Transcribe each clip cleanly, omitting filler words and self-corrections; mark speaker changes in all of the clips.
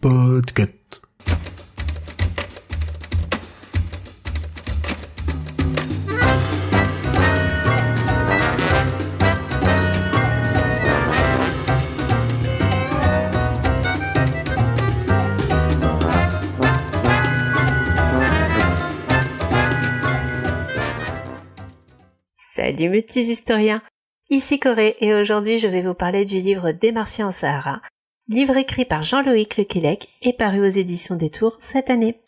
Speaker 1: Podcast.
Speaker 2: Salut mes petits historiens, ici Corée et aujourd'hui je vais vous parler du livre Des Martiens au Sahara, livre écrit par Jean-Loïc Lequellec et paru aux éditions des Tours cette année.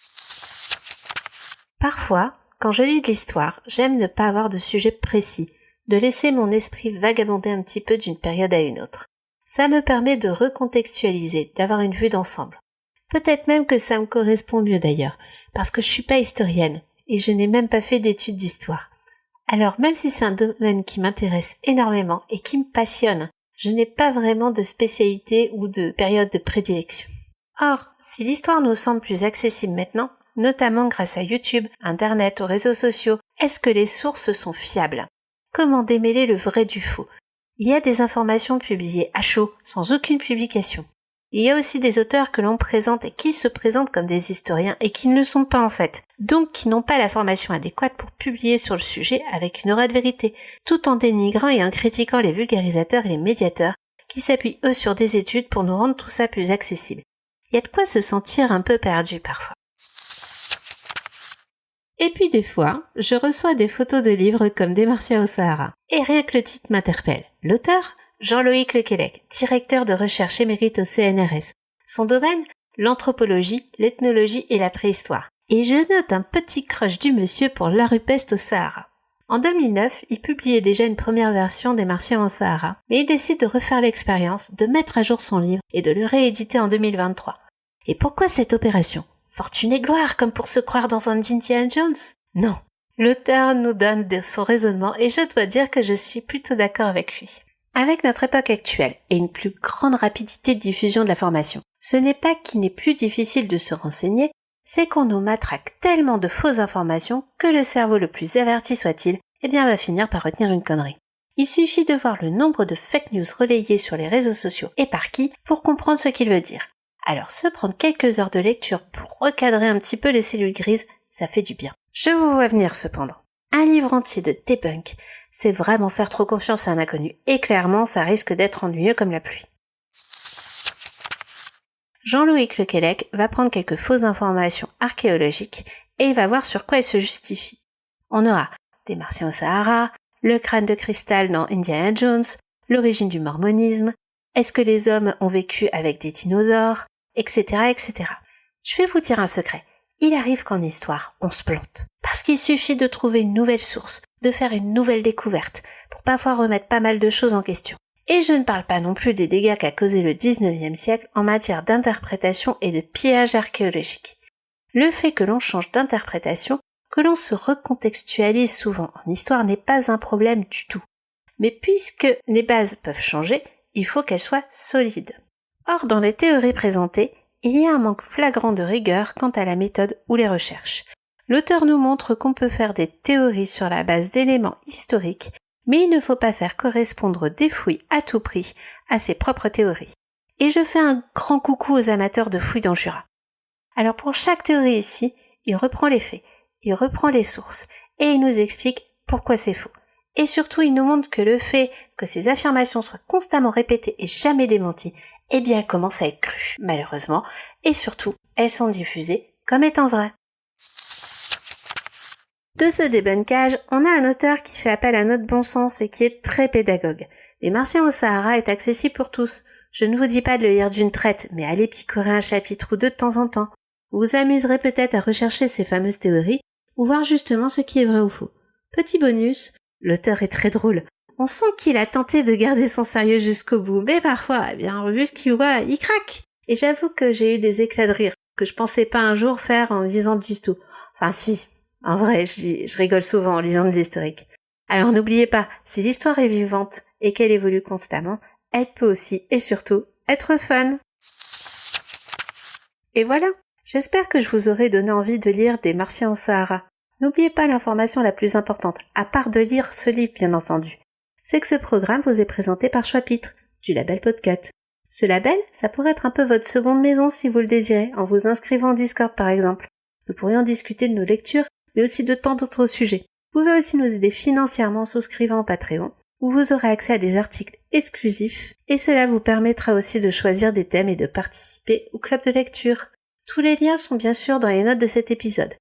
Speaker 2: Parfois, quand je lis de l'histoire, j'aime ne pas avoir de sujet précis, de laisser mon esprit vagabonder un petit peu d'une période à une autre. Ça me permet de recontextualiser, d'avoir une vue d'ensemble. Peut-être même que ça me correspond mieux d'ailleurs, parce que je suis pas historienne et je n'ai même pas fait d'études d'histoire. Alors même si c'est un domaine qui m'intéresse énormément et qui me passionne, je n'ai pas vraiment de spécialité ou de période de prédilection. Or, si l'histoire nous semble plus accessible maintenant, notamment grâce à YouTube, Internet, aux réseaux sociaux, est-ce que les sources sont fiables ? Comment démêler le vrai du faux ? Il y a des informations publiées à chaud, sans aucune publication. Il y a aussi des auteurs que l'on présente et qui se présentent comme des historiens et qui ne le sont pas en fait, donc qui n'ont pas la formation adéquate pour publier sur le sujet avec une aura de vérité, tout en dénigrant et en critiquant les vulgarisateurs et les médiateurs qui s'appuient eux sur des études pour nous rendre tout ça plus accessible. Il y a de quoi se sentir un peu perdu parfois. Et puis des fois, je reçois des photos de livres comme Des Martiens au Sahara, et rien que le titre m'interpelle. L'auteur ? Jean-Loïc Lequellec, directeur de recherche émérite au CNRS. Son domaine ? L'anthropologie, l'ethnologie et la préhistoire. Et je note un petit crush du monsieur pour la rupeste au Sahara. En 2009, il publiait déjà une première version des Martiens au Sahara, mais il décide de refaire l'expérience, de mettre à jour son livre et de le rééditer en 2023. Et pourquoi cette opération ? Fortune et gloire, comme pour se croire dans un Indiana Jones ? Non. L'auteur nous donne son raisonnement et je dois dire que je suis plutôt d'accord avec lui. Avec notre époque actuelle et une plus grande rapidité de diffusion de l'information, ce n'est pas qu'il n'est plus difficile de se renseigner, c'est qu'on nous matraque tellement de fausses informations que le cerveau le plus averti soit-il, va finir par retenir une connerie. Il suffit de voir le nombre de fake news relayées sur les réseaux sociaux et par qui pour comprendre ce qu'il veut dire. Alors se prendre quelques heures de lecture pour recadrer un petit peu les cellules grises, ça fait du bien. Je vous vois venir cependant. Un livre entier de debunk, c'est vraiment faire trop confiance à un inconnu, et clairement ça risque d'être ennuyeux comme la pluie. Jean-Loïc Lequellec va prendre quelques fausses informations archéologiques et il va voir sur quoi elles se justifient. On aura des Martiens au Sahara, le crâne de cristal dans Indiana Jones, l'origine du mormonisme, est-ce que les hommes ont vécu avec des dinosaures, etc., etc. Je vais vous dire un secret. Il arrive qu'en histoire, on se plante. Parce qu'il suffit de trouver une nouvelle source, de faire une nouvelle découverte, pour parfois remettre pas mal de choses en question. Et je ne parle pas non plus des dégâts qu'a causé le 19e siècle en matière d'interprétation et de pillage archéologique. Le fait que l'on change d'interprétation, que l'on se recontextualise souvent en histoire n'est pas un problème du tout. Mais puisque les bases peuvent changer, il faut qu'elles soient solides. Or, dans les théories présentées, il y a un manque flagrant de rigueur quant à la méthode ou les recherches. L'auteur nous montre qu'on peut faire des théories sur la base d'éléments historiques, mais il ne faut pas faire correspondre des fouilles à tout prix à ses propres théories. Et je fais un grand coucou aux amateurs de fouilles dans le Jura. Alors pour chaque théorie ici, il reprend les faits, il reprend les sources, et il nous explique pourquoi c'est faux. Et surtout, il nous montre que le fait que ces affirmations soient constamment répétées et jamais démenties, elles commencent à être crues, malheureusement, et surtout, elles sont diffusées comme étant vraies. De ce débunkage, on a un auteur qui fait appel à notre bon sens et qui est très pédagogue. Les Martiens au Sahara est accessible pour tous. Je ne vous dis pas de le lire d'une traite, mais allez picorer un chapitre ou deux de temps en temps. Vous vous amuserez peut-être à rechercher ces fameuses théories, ou voir justement ce qui est vrai ou faux. Petit bonus, l'auteur est très drôle. On sent qu'il a tenté de garder son sérieux jusqu'au bout, mais parfois, vu ce qu'il voit, il craque. Et j'avoue que j'ai eu des éclats de rire, que je pensais pas un jour faire en lisant de l'histo. Enfin si, en vrai, je rigole souvent en lisant de l'historique. Alors n'oubliez pas, si l'histoire est vivante et qu'elle évolue constamment, elle peut aussi et surtout être fun. Et voilà, j'espère que je vous aurai donné envie de lire Des Martiens au Sahara. N'oubliez pas l'information la plus importante, à part de lire ce livre bien entendu, c'est que ce programme vous est présenté par Chapitre, du label Podcut. Ce label, ça pourrait être un peu votre seconde maison si vous le désirez, en vous inscrivant en Discord par exemple. Nous pourrions discuter de nos lectures, mais aussi de tant d'autres sujets. Vous pouvez aussi nous aider financièrement en souscrivant au Patreon, où vous aurez accès à des articles exclusifs, et cela vous permettra aussi de choisir des thèmes et de participer au club de lecture. Tous les liens sont bien sûr dans les notes de cet épisode.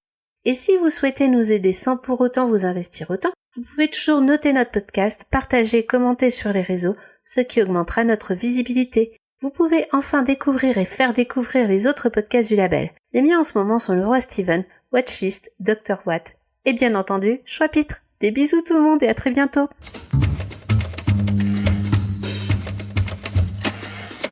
Speaker 2: Et si vous souhaitez nous aider sans pour autant vous investir autant, vous pouvez toujours noter notre podcast, partager et commenter sur les réseaux, ce qui augmentera notre visibilité. Vous pouvez enfin découvrir et faire découvrir les autres podcasts du label. Les miens en ce moment sont Le Roi Steven, Watchlist, Dr. Watt et bien entendu, Choix-Pitre. Des bisous tout le monde et à très bientôt.